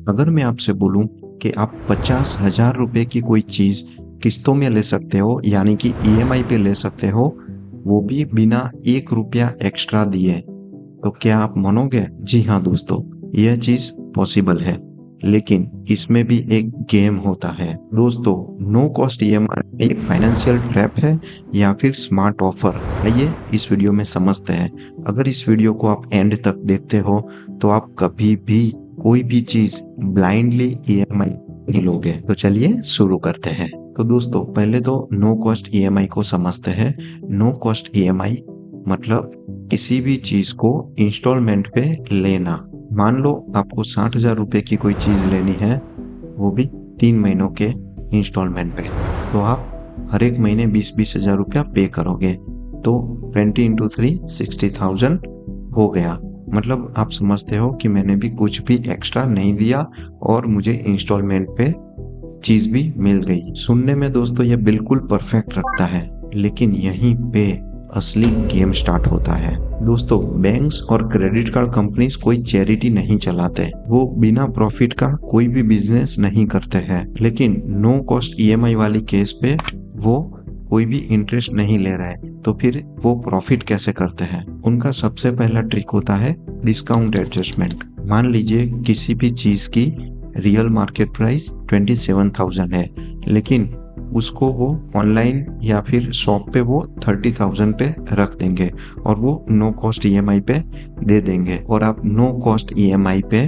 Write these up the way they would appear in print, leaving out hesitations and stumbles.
अगर मैं आपसे बोलूं कि आप 50,000 रुपए की कोई चीज किस्तों में ले सकते हो, यानी कि ईएमआई पे ले सकते हो, वो भी बिना 1 रुपया एक्स्ट्रा दिए, तो क्या आप मानोगे? जी हाँ दोस्तों, यह चीज पॉसिबल है, लेकिन इसमें भी एक गेम होता है। दोस्तों, नो कॉस्ट ईएमआई एक फाइनेंशियल ट्रैप है या फिर स्मार्ट ऑफर? आइए इस वीडियो में समझते हैं। अगर इस वीडियो को आप एंड तक देखते हो तो आप कभी भी कोई भी चीज ब्लाइंडली ईएमआई नहीं लोगे। तो चलिए शुरू करते हैं। तो दोस्तों, पहले तो नो कॉस्ट ईएमआई को समझते हैं। नो कॉस्ट ईएमआई मतलब किसी भी चीज को इंस्टॉलमेंट पे लेना। मान लो आपको 60,000 रुपए की कोई चीज लेनी है, वो भी 3 महीनों के इंस्टॉलमेंट पे, तो आप हर एक महीने 20,000 रुपया पे करोगे, तो 20 इंटू 3 60,000 हो गया। मतलब आप समझते हो कि मैंने भी कुछ भी एक्स्ट्रा नहीं दिया और मुझे इंस्टॉलमेंट पे चीज भी मिल गई। सुनने में दोस्तों ये बिल्कुल परफेक्ट लगता है, लेकिन यहीं पे असली गेम स्टार्ट होता है। दोस्तों, बैंक्स और क्रेडिट कार्ड कंपनीज कोई चैरिटी नहीं चलाते, वो बिना प्रॉफिट का कोई भी बिजनेस नहीं करते हैं। लेकिन नो कॉस्ट ईएमआई वाली केस पे वो कोई भी इंटरेस्ट नहीं ले रहा है, तो फिर वो प्रॉफिट कैसे करते हैं? उनका सबसे पहला ट्रिक होता है डिस्काउंट एडजस्टमेंट। मान लीजिए किसी भी चीज की रियल मार्केट प्राइस 27,000 है, लेकिन उसको वो ऑनलाइन या फिर शॉप पे वो 30,000 पे रख देंगे और वो नो कॉस्ट ईएमआई पे दे देंगे, और आप नो कॉस्ट ईएमआई पे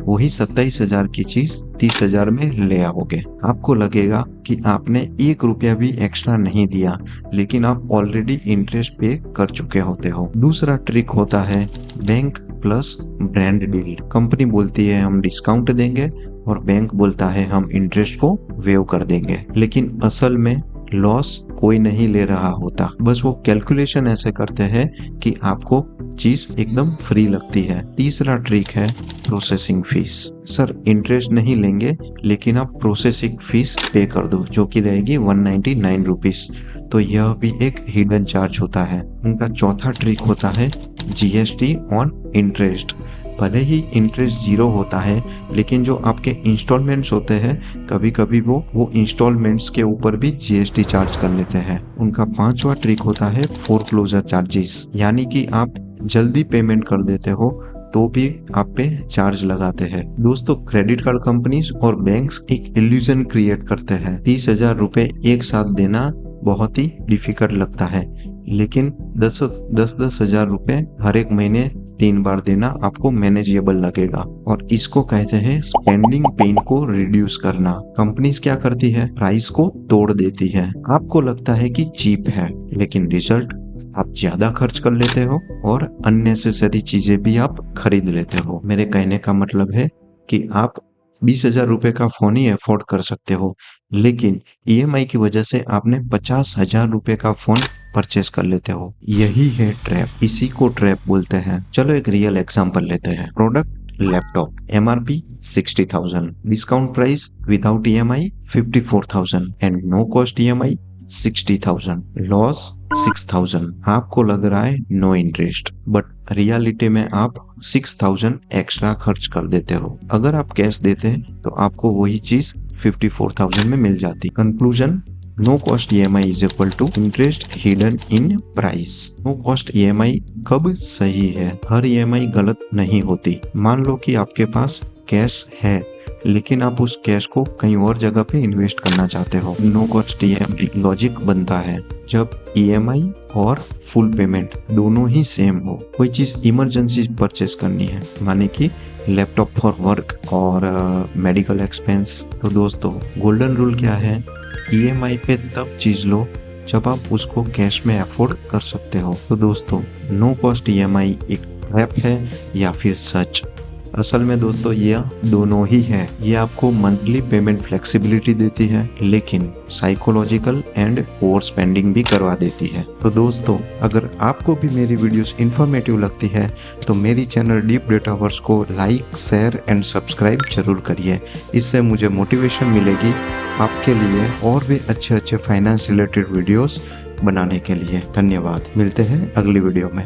वही 27,000 की चीज 30,000 में ले आओगे। आपको लगेगा कि आपने 1 रुपया भी एक्स्ट्रा नहीं दिया, लेकिन आप ऑलरेडी इंटरेस्ट पे कर चुके होते हो। दूसरा ट्रिक होता है bank plus brand deal. Company बोलती है हम डिस्काउंट देंगे और बैंक बोलता है हम इंटरेस्ट को वेव कर देंगे, लेकिन असल में लॉस कोई नहीं ले रहा होता, बस वो कैलकुलेशन ऐसे करते हैं कि आपको चीज एकदम फ्री लगती है। तीसरा ट्रिक है प्रोसेसिंग फीस। सर, इंटरेस्ट नहीं लेंगे, लेकिन आप प्रोसेसिंग फीस पे कर दो, जो कि रहेगी 199 रुपीज। तो यह भी एक हिडन चार्ज होता है। उनका चौथा ट्रिक होता है जीएसटी ऑन इंटरेस्ट। भले ही इंटरेस्ट 0 होता है, लेकिन जो आपके इंस्टॉलमेंट्स होते हैं, कभी कभी वो इंस्टॉलमेंट्स के ऊपर भी जीएसटी चार्ज कर लेते हैं। उनका पांचवा ट्रिक होता है फोरक्लोजर चार्जेस, यानी कि आप जल्दी पेमेंट कर देते हो तो भी आप पे चार्ज लगाते हैं। दोस्तों, क्रेडिट कार्ड कंपनीज और बैंक्स एक इल्यूजन क्रिएट करते हैं। 30,000 रुपए एक साथ देना बहुत ही डिफिकल्ट लगता है, लेकिन 10,000 रुपए हर एक महीने 3 बार देना आपको मैनेजेबल लगेगा, और इसको कहते हैं स्पेंडिंग पेन को रिड्यूस करना। कंपनीज क्या करती है? प्राइस को तोड़ देती है। आपको लगता है कि चीप है, लेकिन रिजल्ट आप ज्यादा खर्च कर लेते हो और अननेसेसरी चीजें भी आप खरीद लेते हो। मेरे कहने का मतलब है कि आप 20,000 रुपए का फोन ही अफोर्ड कर सकते हो, लेकिन ईएमआई की वजह से आपने 50,000 रुपए का फोन परचेस कर लेते हो। यही है ट्रैप, इसी को ट्रैप बोलते हैं। चलो एक रियल एग्जांपल लेते हैं। Product laptop, MRP 60,000, discount price without EMI 54,000 and no cost EMI 60,000, loss 6,000। आपको लग रहा है नो इंटरेस्ट, बट रियलिटी में आप 6,000 एक्स्ट्रा खर्च कर देते हो। अगर आप कैश देते हैं तो आपको वही चीज 54,000 में मिल जाती। Conclusion, no cost EMI is equal to interest hidden in price. No cost EMI कब सही है? हर ईएमआई गलत नहीं होती। मान लो कि आपके पास कैश है, लेकिन आप उस कैश को कहीं और जगह पे इन्वेस्ट करना चाहते हो। नो कॉस्ट ईएमआई लॉजिक बनता है जब ईएमआई और फुल पेमेंट दोनों ही सेम हो। कोई चीज इमरजेंसी परचेस करनी है, माने कि लैपटॉप फॉर वर्क और मेडिकल एक्सपेंस, तो दोस्तों गोल्डन रूल क्या है? ईएमआई पे तब चीज लो जब आप उसको कैश में अफोर्ड कर सकते हो। तो दोस्तों, नो कॉस्ट ईएमआई एक ट्रैप है या फिर सच? असल में दोस्तों ये दोनों ही है। ये आपको मंथली पेमेंट फ्लेक्सिबिलिटी देती है, लेकिन साइकोलॉजिकल एंड ओवर स्पेंडिंग भी करवा देती है। तो दोस्तों, अगर आपको भी मेरी वीडियोस इंफॉर्मेटिव लगती है तो मेरी चैनल डीप डेटावर्स को लाइक, शेयर एंड सब्सक्राइब जरूर करिए। इससे मुझे मोटिवेशन मिलेगी आपके लिए और भी अच्छे फाइनेंस रिलेटेड वीडियोस बनाने के लिए। धन्यवाद। मिलते हैं अगली वीडियो में।